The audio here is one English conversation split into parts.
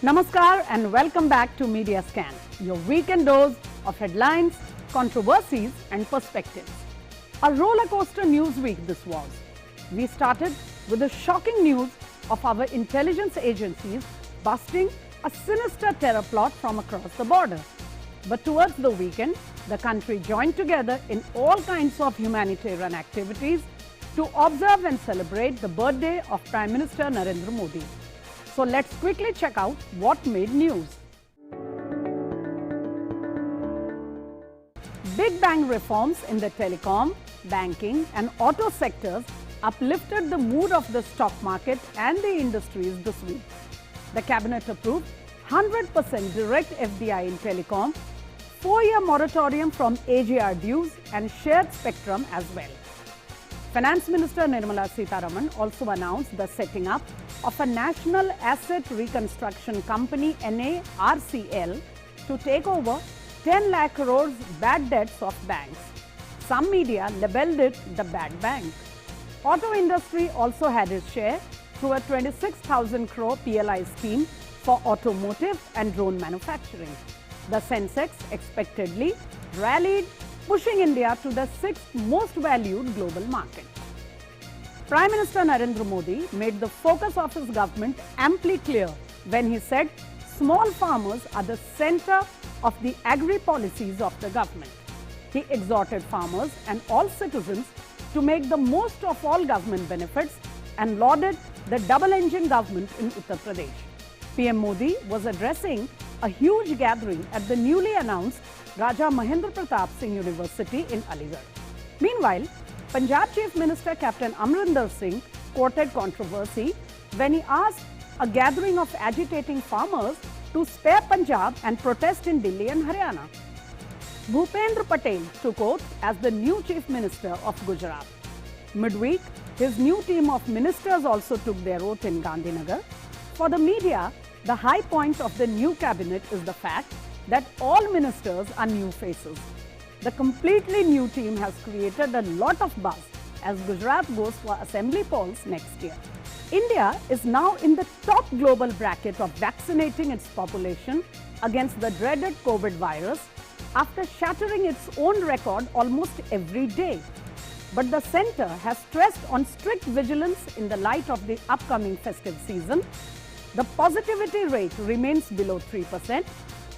Namaskar and welcome back to Media Scan, your weekend dose of headlines, controversies and perspectives. A roller coaster news week this was. We started with the shocking news of our intelligence agencies busting a sinister terror plot from across the border. But towards the weekend, the country joined together in all kinds of humanitarian activities to observe and celebrate the birthday of Prime Minister Narendra Modi. So let's quickly check out what made news. Big bang reforms in the telecom, banking and auto sectors uplifted the mood of the stock market and the industries this week. The cabinet approved 100% direct FDI in telecom, 4-year moratorium from AGR dues and shared spectrum as well. Finance Minister Nirmala Sitharaman also announced the setting up of a National Asset Reconstruction Company NARCL to take over 10 lakh crores bad debts of banks. Some media labelled it the bad bank. Auto industry also had its share through a 26,000 crore PLI scheme for automotive and drone manufacturing. The Sensex expectedly rallied, pushing India to the 6th most valued global market. Prime Minister Narendra Modi made the focus of his government amply clear when he said small farmers are the centre of the agri-policies of the government. He exhorted farmers and all citizens to make the most of all government benefits and lauded the double-engine government in Uttar Pradesh. PM Modi was addressing a huge gathering at the newly announced Raja Mahendra Pratap Singh University in Aligarh. Meanwhile, Punjab Chief Minister Captain Amrinder Singh courted controversy when he asked a gathering of agitating farmers to spare Punjab and protest in Delhi and Haryana. Bhupendra Patel took oath as the new Chief Minister of Gujarat. Midweek, his new team of ministers also took their oath in Gandhinagar. For the media, the high point of the new cabinet is the fact that all ministers are new faces. The completely new team has created a lot of buzz as Gujarat goes for assembly polls next year. India is now in the top global bracket of vaccinating its population against the dreaded COVID virus after shattering its own record almost every day. But the centre has stressed on strict vigilance in the light of the upcoming festive season. The positivity rate remains below 3%,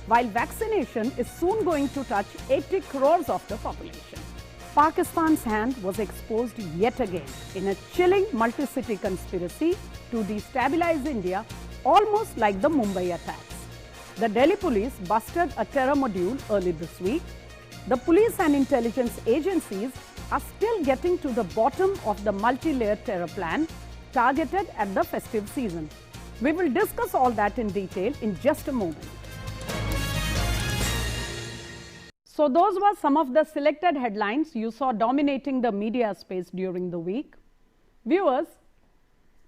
while vaccination is soon going to touch 80 crores of the population. Pakistan's hand was exposed yet again in a chilling multi-city conspiracy to destabilize India, almost like the Mumbai attacks. The Delhi police busted a terror module early this week. The police and intelligence agencies are still getting to the bottom of the multi-layered terror plan targeted at the festive season. We will discuss all that in detail in just a moment. So those were some of the selected headlines you saw dominating the media space during the week. Viewers,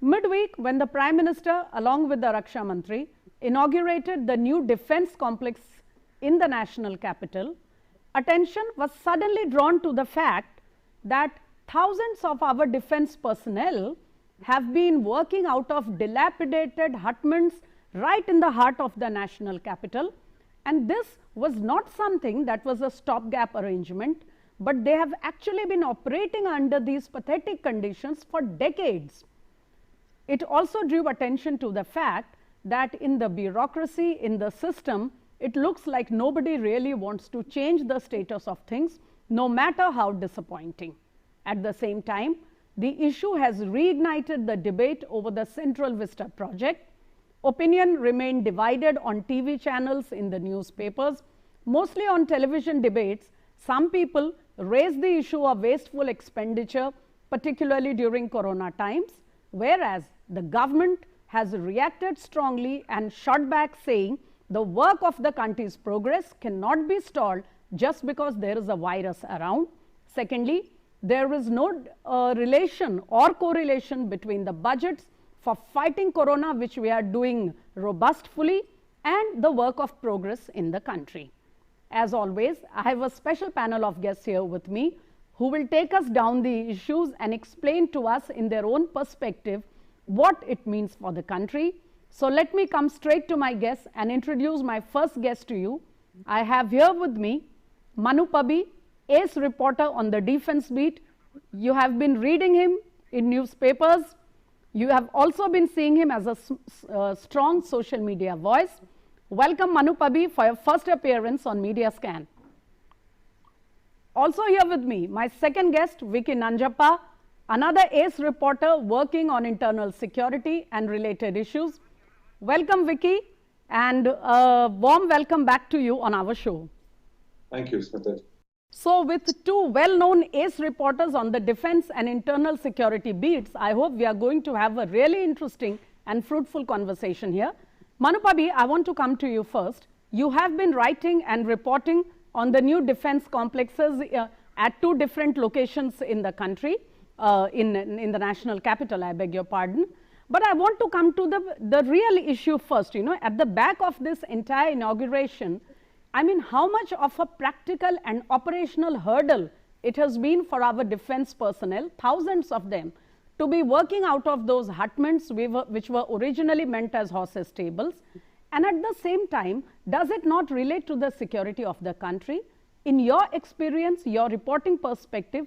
midweek when the Prime Minister along with the Raksha Mantri inaugurated the new defence complex in the national capital, attention was suddenly drawn to the fact that thousands of our defence personnel have been working out of dilapidated hutments right in the heart of the national capital. And this was not something that was a stopgap arrangement, but they have actually been operating under these pathetic conditions for decades. It also drew attention to the fact that in the bureaucracy, in the system, it looks like nobody really wants to change the status of things, no matter how disappointing. At the same time, the issue has reignited the debate over the Central Vista project. Opinion remained divided on TV channels, in the newspapers, mostly on television debates. Some people raised the issue of wasteful expenditure, particularly during Corona times, whereas the government has reacted strongly and shot back, saying the work of the country's progress cannot be stalled just because there is a virus around. Secondly, there is no relation or correlation between the budgets for fighting Corona, which we are doing robustly, and the work of progress in the country. As always, I have a special panel of guests here with me who will take us down the issues and explain to us in their own perspective what it means for the country. So let me come straight to my guests and introduce my first guest to you. I have here with me Manu Pabi, ace reporter on the defense beat. You have been reading him in newspapers. You have also been seeing him as a strong social media voice. Welcome Manu Pabi for your first appearance on Media Scan. Also here with me, my second guest, Vicky Nanjappa, another ace reporter working on internal security and related issues. Welcome Vicky, and a warm welcome back to you on our show. Thank you, Smita. So with two well-known ace reporters on the defense and internal security beats, I hope we are going to have a really interesting and fruitful conversation here. Manu Pabi, I want to come to you first. You have been writing and reporting on the new defense complexes at two different locations in the country, in the national capital, I beg your pardon. But I want to come to the real issue first, you know, at the back of this entire inauguration, I mean, how much of a practical and operational hurdle it has been for our defense personnel, thousands of them, to be working out of those hutments which were originally meant as horses' stables. And at the same time, does it not relate to the security of the country? In your experience, your reporting perspective,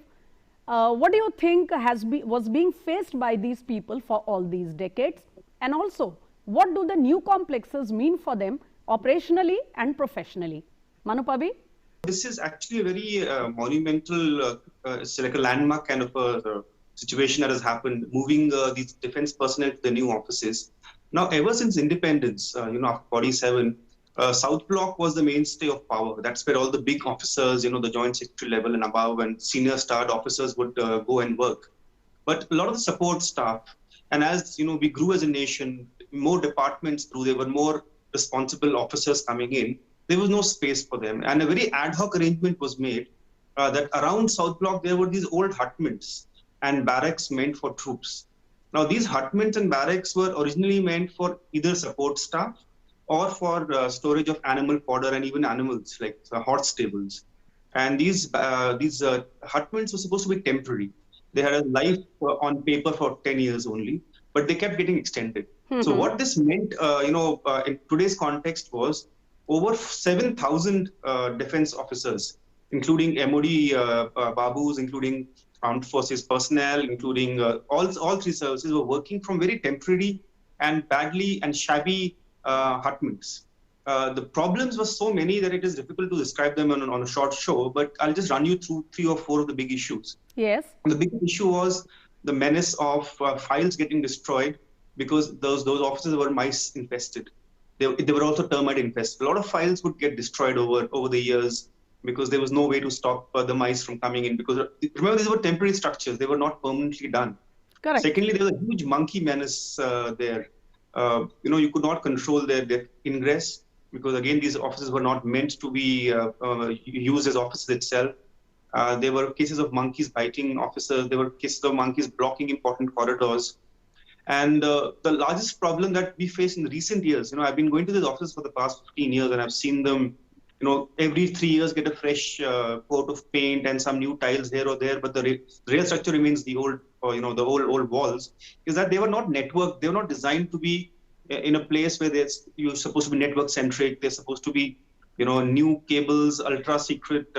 what do you think was being faced by these people for all these decades? And also, what do the new complexes mean for them operationally and professionally? Manu Pabi? This is actually a very monumental, it's like a landmark kind of a situation that has happened, moving these defense personnel to the new offices. Now, ever since independence, after 47, South Block was the mainstay of power. That's where all the big officers, the Joint Secretary level and above, and senior starred officers would go and work. But a lot of the support staff, and as we grew as a nation, more departments grew. There were more responsible officers coming in. There was no space for them, and a very ad hoc arrangement was made that around South Block there were these old hutments and barracks meant for troops. Now, these hutments and barracks were originally meant for either support staff or for storage of animal fodder and even animals like horse stables. And these hutments were supposed to be temporary. They had a life on paper for 10 years only, but they kept getting extended. So what this meant, in today's context was over 7,000 defense officers, including MOD Babus, including armed forces personnel, including all three services, were working from very temporary and badly and shabby hutments. The problems were so many that it is difficult to describe them on a short show, but I'll just run you through 3 or 4 of the big issues. Yes. The big issue was the menace of files getting destroyed because those offices were mice infested. They were also termite infested. A lot of files would get destroyed over the years because there was no way to stop the mice from coming in. Because remember, these were temporary structures; they were not permanently done. Correct. Secondly, there was a huge monkey menace there. You could not control their ingress because again, these offices were not meant to be used as offices itself. There were cases of monkeys biting officers. There were cases of monkeys blocking important corridors. And the largest problem that we face in recent years, I've been going to this office for the past 15 years and I've seen them, every 3 years get a fresh coat of paint and some new tiles here or there, but the real structure remains the old, the old walls, is that they were not networked. They were not designed to be in a place where you're supposed to be network centric. They're supposed to be, new cables, ultra secret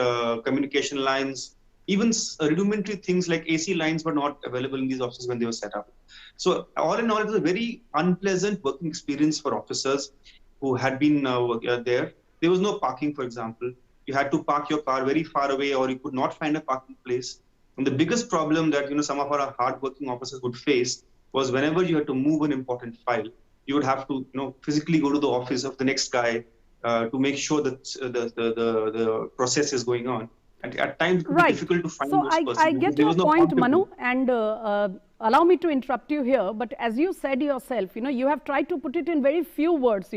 communication lines. Even rudimentary things like AC lines were not available in these offices when they were set up. So all in all, it was a very unpleasant working experience for officers who had been there. There was no parking, for example. You had to park your car very far away or you could not find a parking place. And the biggest problem that some of our hardworking officers would face was whenever you had to move an important file, you would have to physically go to the office of the next guy to make sure that the process is going on. And at times, it would be difficult to find those persons. I get your point, Manu, and allow me to interrupt you here. But as you said yourself, you have tried to put it in very few words,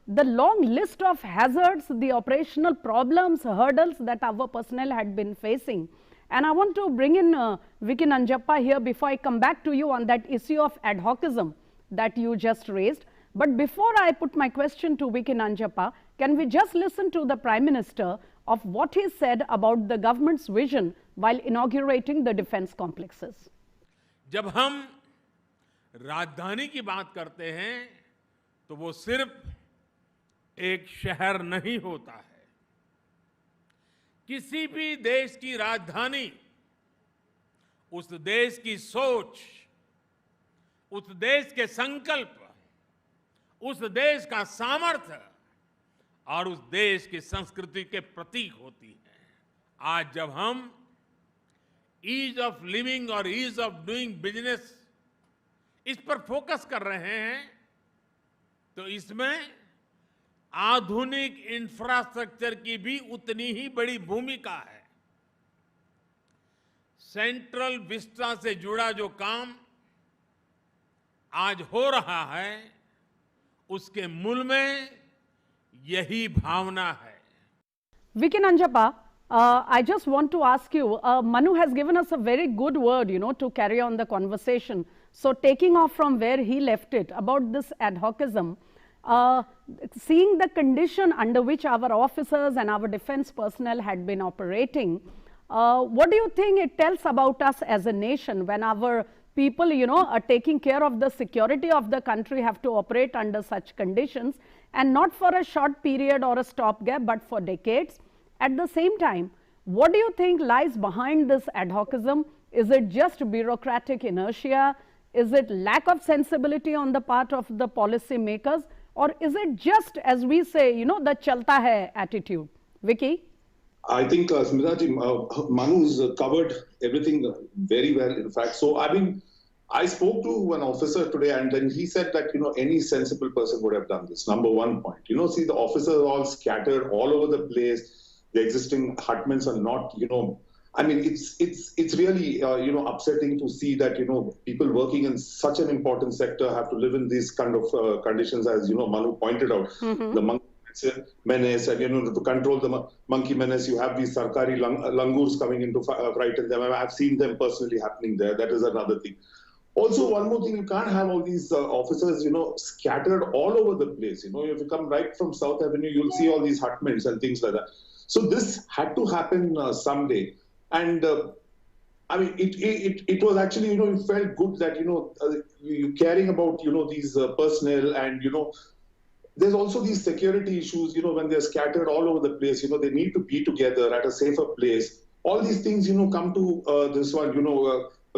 the long list of hazards, the operational problems, hurdles that our personnel had been facing. And I want to bring in Vicky Nanjappa here before I come back to you on that issue of ad hocism that you just raised. But before I put my question to Vicky Nanjappa, can we just listen to the Prime Minister of what he said about the government's vision while inaugurating the defense complexes? जब हम राजधानी की बात करते हैं तो वो सिर्फ एक शहर नहीं होता है। किसी भी देश की राजधानी उस देश की सोच, उस देश के संकल्प, उस देश का सामर्थ्य और उस देश की संस्कृति के प्रतीक होती है। आज जब हम ईज ऑफ लिविंग और ईज ऑफ डूइंग बिजनेस इस पर फोकस कर रहे हैं तो इसमें आधुनिक इंफ्रास्ट्रक्चर की भी उतनी ही बड़ी भूमिका है। सेंट्रल विस्टा से जुड़ा जो काम आज हो रहा है उसके मूल में यही भावना है। Vicky Nanjappa, I just want to ask you, Manu has given us a very good word, to carry on the conversation. So taking off from where he left it about this ad hocism, seeing the condition under which our officers and our defense personnel had been operating, what do you think it tells about us as a nation when our people, are taking care of the security of the country, have to operate under such conditions and not for a short period or a stopgap, but for decades? At the same time, what do you think lies behind this ad hocism? Is it just bureaucratic inertia? Is it lack of sensibility on the part of the policy makers? Or is it just, as we say, the chalta hai attitude? Vicky? I think, Smita-ji, Manu's covered everything very well, in fact. So, I spoke to an officer today and then he said that, any sensible person would have done this. Number one point. See, the officers are all scattered all over the place. The existing hutments are not, it's really, upsetting to see that, people working in such an important sector have to live in these kind of conditions, as, Manu pointed out. The monkey menace, and, to control the monkey menace, you have these Sarkari langurs coming in to frighten them. I've seen them personally happening there. That is another thing. Also, one more thing, you can't have all these officers, scattered all over the place. If you come right from South Avenue, you'll see all these hutments and things like that. So this had to happen someday. And it was actually, it felt good that, you caring about, these personnel and, there's also these security issues, when they're scattered all over the place, they need to be together at a safer place. All these things, come to this one,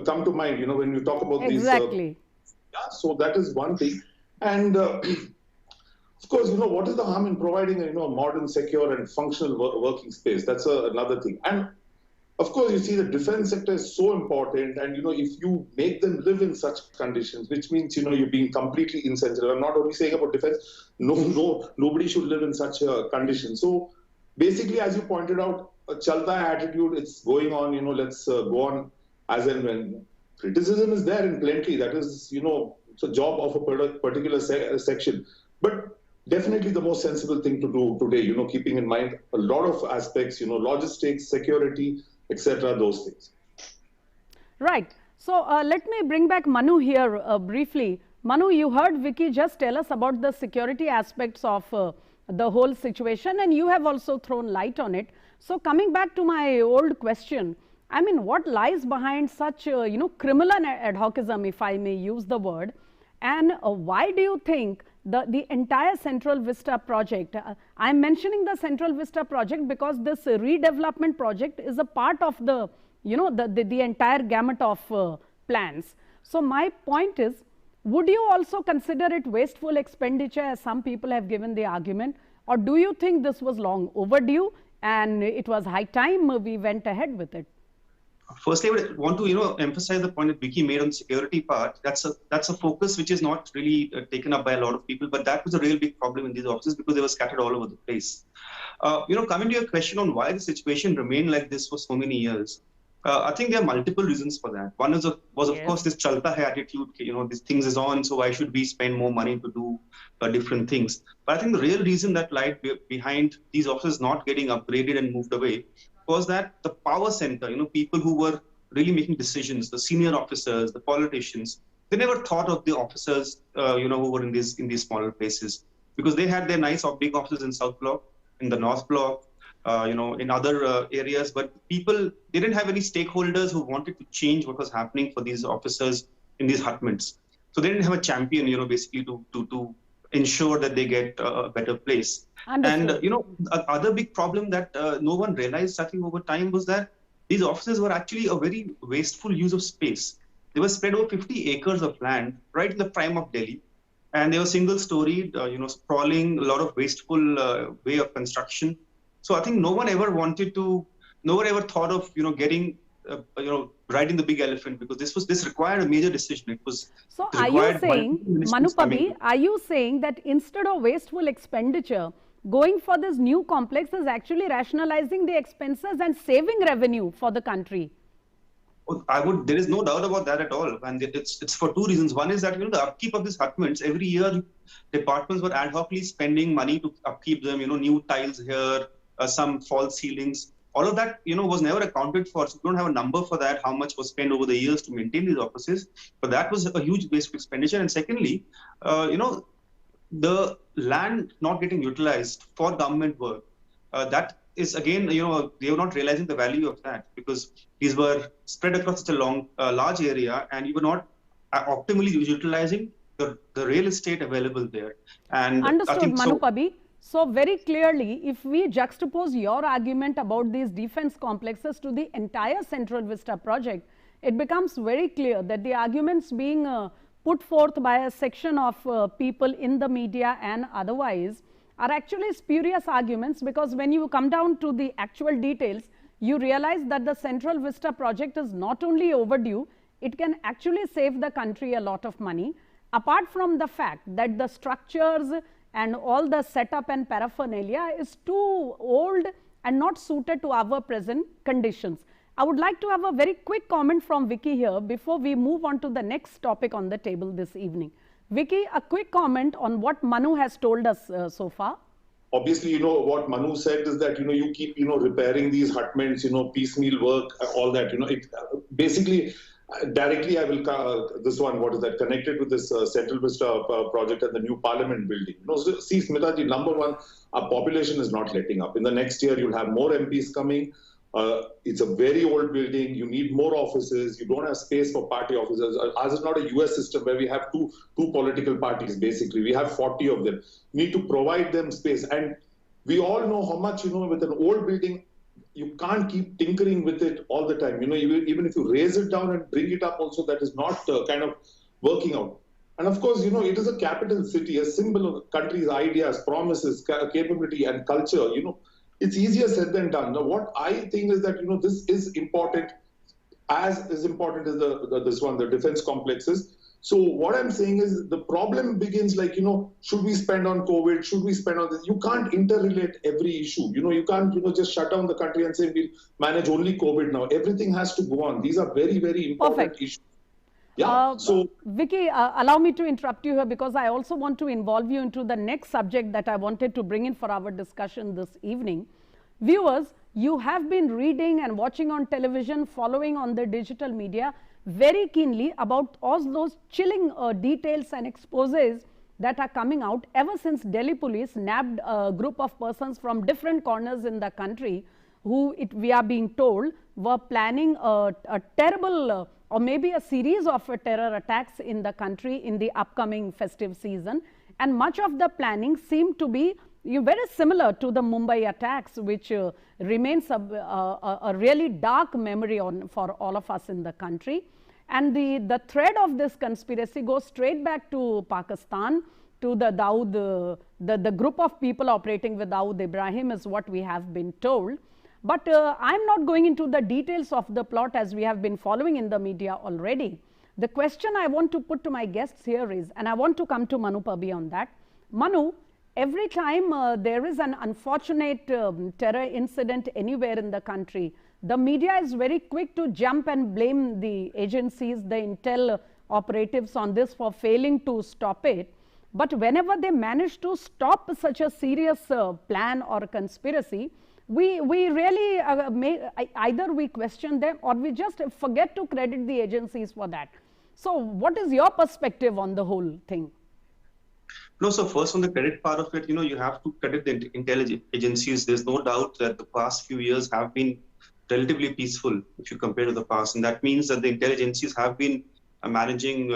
come to mind, when you talk about these. Exactly. So that is one thing. And of course, what is the harm in providing a modern, secure and functional working space? That's another thing. And of course, you see the defense sector is so important, and if you make them live in such conditions, which means you're being completely insensitive. I'm not only saying about defense. Nobody should live in such a condition. So basically, as you pointed out, a chalta attitude, it's going on. Let's go on as and when. Criticism is there in plenty. That is, it's a job of a particular section. But definitely the most sensible thing to do today, keeping in mind a lot of aspects, logistics, security, etc., those things. Right. So let me bring back Manu here briefly. Manu, you heard Vicky just tell us about the security aspects of the whole situation, and you have also thrown light on it. So coming back to my old question, what lies behind such, criminal ad hocism, if I may use the word, and why do you think the entire Central Vista project, I am mentioning the Central Vista project because this redevelopment project is a part of the, the entire gamut of plans. So my point is, would you also consider it wasteful expenditure, as some people have given the argument, or do you think this was long overdue and it was high time we went ahead with it? Firstly, I would want to emphasize the point that Vicky made on the security part. That's a focus which is not really taken up by a lot of people, but that was a real big problem in these offices because they were scattered all over the place. Coming to your question on why the situation remained like this for so many years, I think there are multiple reasons for that. One was of course this chalta hai attitude. These things is on, so why should we spend more money to do different things? But I think the real reason that lied behind these offices not getting upgraded and moved away was that the power center, people who were really making decisions, the senior officers, the politicians, they never thought of the officers, who were in these smaller places, because they had their nice big offices in South Block, in the North Block, in other areas, but people, they didn't have any stakeholders who wanted to change what was happening for these officers in these hutments. So they didn't have a champion, basically to ensure that they get a better place. Understood. And other big problem that no one realized, I think, over time was that these offices were actually a very wasteful use of space. They were spread over 50 acres of land right in the prime of Delhi, and they were single-storied, sprawling, a lot of wasteful way of construction. So I think no one ever thought of getting riding the big elephant, because this required a major decision. It was So it are you required saying, multiple ministries coming Manupabi, in. are you saying that instead of wasteful expenditure, going for this new complex is actually rationalizing the expenses and saving revenue for the country? There is no doubt about that at all. And it's for two reasons. One is that, the upkeep of these hutments, every year, departments were ad hocly spending money to upkeep them, new tiles here, some false ceilings. All of that, was never accounted for. So we don't have a number for that, how much was spent over the years to maintain these offices. But that was a huge waste of expenditure. And secondly, the land not getting utilized for government work, that is again, they were not realizing the value of that, because these were spread across such a large area, and you were not optimally utilizing the real estate available there. And Understood, I think Manupabi. So very clearly, if we juxtapose your argument about these defense complexes to the entire Central Vista project, it becomes very clear that the arguments being put forth by a section of people in the media and otherwise are actually spurious arguments, because when you come down to the actual details, you realize that the Central Vista project is not only overdue, it can actually save the country a lot of money, apart from the fact that the structures and all the setup and paraphernalia is too old and not suited to our present conditions. I would like to have a very quick comment from Vicky here before we move on to the next topic on the table this evening. Vicky, a quick comment on what Manu has told us so far. Obviously, what Manu said is that, you keep, repairing these hutments, piecemeal work, all that, it basically directly I will, this one, what is that, connected with this Central Vista project and the new Parliament building. So, see, Smitaji, number one, our population is not letting up. In the next year, you'll have more MPs coming. It's a very old building. You need more offices. You don't have space for party offices. Ours is not a US system where we have two political parties, basically. We have 40 of them. We need to provide them space. And we all know how much, with an old building, you can't keep tinkering with it all the time. Even if you raise it down and bring it up also, that is not kind of working out. And of course, it is a capital city, a symbol of the country's ideas, promises, capability and culture, It's easier said than done. Now, what I think is that, this is important, as important as the defense complexes. So what I'm saying is the problem begins like, should we spend on COVID? Should we spend on this? You can't interrelate every issue. You can't, just shut down the country and say we'll manage only COVID now. Everything has to go on. These are very, very important issues. Yeah. Vicky, allow me to interrupt you here, because I also want to involve you into the next subject that I wanted to bring in for our discussion this evening. Viewers, you have been reading and watching on television, following on the digital media very keenly about all those chilling details and exposes that are coming out ever since Delhi police nabbed a group of persons from different corners in the country who, we are being told, were planning a terrible or maybe a series of terror attacks in the country in the upcoming festive season. And much of the planning seemed to be very similar to the Mumbai attacks, which remains a really dark memory for all of us in the country. And the thread of this conspiracy goes straight back to Pakistan, to the Dawood, the group of people operating with Dawood Ibrahim is what we have been told. But I'm not going into the details of the plot, as we have been following in the media already. The question I want to put to my guests here is, and I want to come to Manupabi on that. Manu, every time there is an unfortunate terror incident anywhere in the country, the media is very quick to jump and blame the agencies, the intel operatives on this for failing to stop it. But whenever they manage to stop such a serious plan or conspiracy, we really either we question them or we just forget to credit the agencies for that. So what is your perspective on the whole thing? No, so first on the credit part of it, you have to credit the intelligence agencies. There's no doubt that the past few years have been relatively peaceful if you compare to the past. And that means that the intelligence agencies have been managing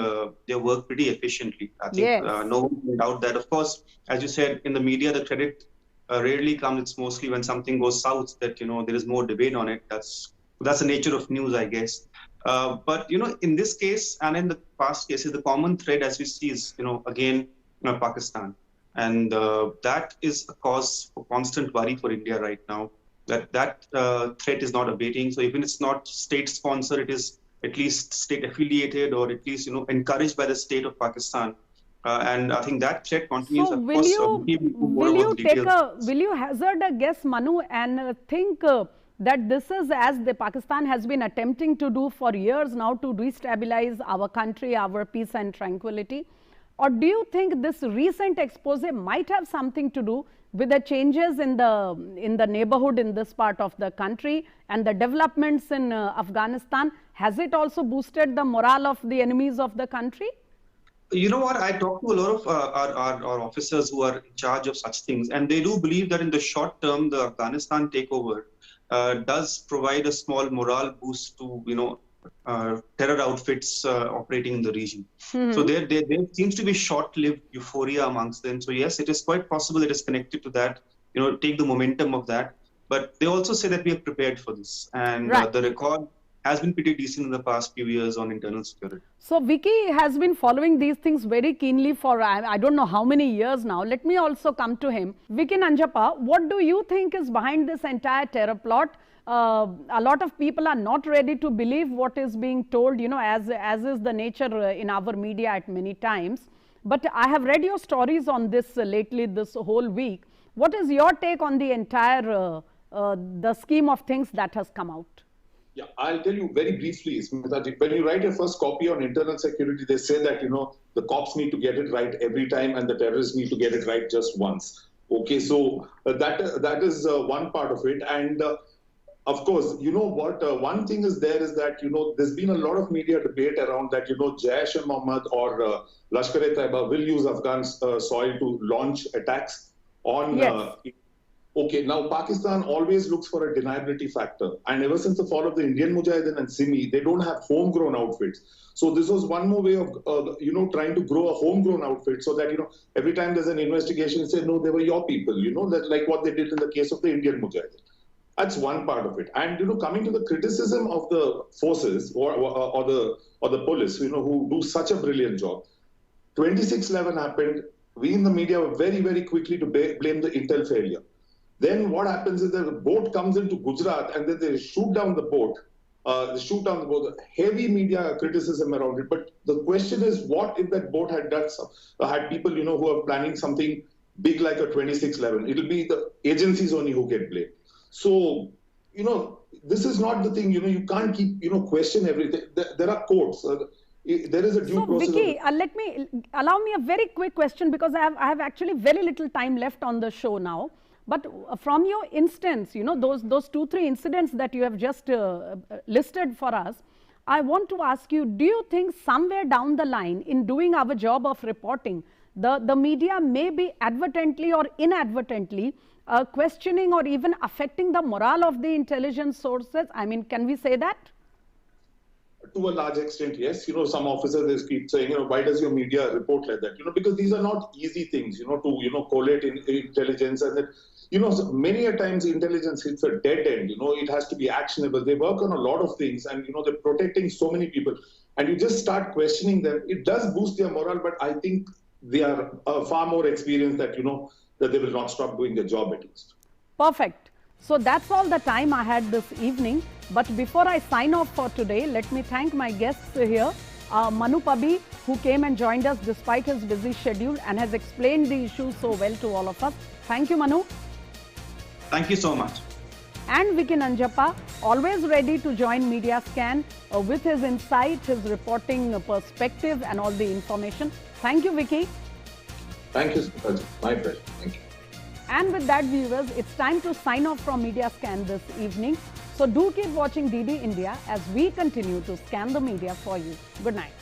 their work pretty efficiently. I think Yes. no one can doubt that. Of course, as you said, in the media, the credit rarely comes. It's mostly when something goes south that there is more debate on it. That's the nature of news, I guess. But in this case and in the past cases, the common thread, as we see, is again Pakistan, and that is a cause for constant worry for India right now. That threat is not abating. So even it's not state sponsored, it is at least state affiliated, or at least encouraged by the state of Pakistan. And I think that threat continues. So Of will course, you will you hazard a guess, Manu, and think that this is, as the Pakistan has been attempting to do for years now, to destabilize our country, our peace and tranquility? Or do you think this recent expose might have something to do with the changes in the neighborhood in this part of the country and the developments in Afghanistan? Has it also boosted the morale of the enemies of the country? You know what? I talk to a lot of our officers who are in charge of such things, and they do believe that in the short term, the Afghanistan takeover does provide a small morale boost to terror outfits operating in the region. So there seems to be short-lived euphoria amongst them. So yes, it is quite possible it is connected to that. Take the momentum of that. But they also say that we are prepared for this, and Right. the record has been pretty decent in the past few years on internal security. So Vicky has been following these things very keenly for I don't know how many years now. Let me also come to him. Vicky Nanjappa, what do you think is behind this entire terror plot? A lot of people are not ready to believe what is being told, as is the nature in our media at many times. But I have read your stories on this lately, this whole week. What is your take on the entire the scheme of things that has come out? Yeah, I'll tell you very briefly, Smita. When you write a first copy on internal security, they say that, the cops need to get it right every time and the terrorists need to get it right just once. Okay, so that is one part of it. And of course, one thing is that, there's been a lot of media debate around that, Jaish-e-Mohammed or Lashkar-e-Taiba will use Afghan soil to launch attacks on Yes. Okay, now Pakistan always looks for a deniability factor. And ever since the fall of the Indian Mujahideen and Simi, they don't have homegrown outfits. So this was one more way of, trying to grow a homegrown outfit so that, every time there's an investigation, say, no, they were your people, that like what they did in the case of the Indian Mujahideen. That's one part of it. And, coming to the criticism of the forces or the police, who do such a brilliant job. 26/11 happened. We in the media were very, very quickly to blame the intel failure. Then what happens is that the boat comes into Gujarat and then they shoot down the boat. Heavy media criticism around it. But the question is, what if that boat had had people, who are planning something big like a 26/11? It'll be the agencies only who get blamed. So, this is not the thing. You can't keep, question everything. There are courts. There is a due process. So Vicky, allow me a very quick question, because I have actually very little time left on the show now. But from your instance, those 2-3 incidents that you have just listed for us, I want to ask you, do you think somewhere down the line in doing our job of reporting, the media may be advertently or inadvertently questioning or even affecting the morale of the intelligence sources? I mean, can we say that? To a large extent, yes. Some officers, they keep saying, why does your media report like that? Because these are not easy things, to collate intelligence. And that, many a times intelligence hits a dead end. It has to be actionable. They work on a lot of things and, they're protecting so many people. And you just start questioning them. It does boost their morale, but I think they are far more experienced that, that they will not stop doing their job at least. Perfect. So that's all the time I had this evening. But before I sign off for today, let me thank my guests here. Manu Pabi, who came and joined us despite his busy schedule and has explained the issue so well to all of us. Thank you, Manu. Thank you so much. And Vicky Nanjappa, always ready to join Media Scan with his insight, his reporting perspective and all the information. Thank you, Vicky. Thank you, Smita. My pleasure. Thank you. And with that, viewers, it's time to sign off from Media Scan this evening. So do keep watching DD India as we continue to scan the media for you. Good night.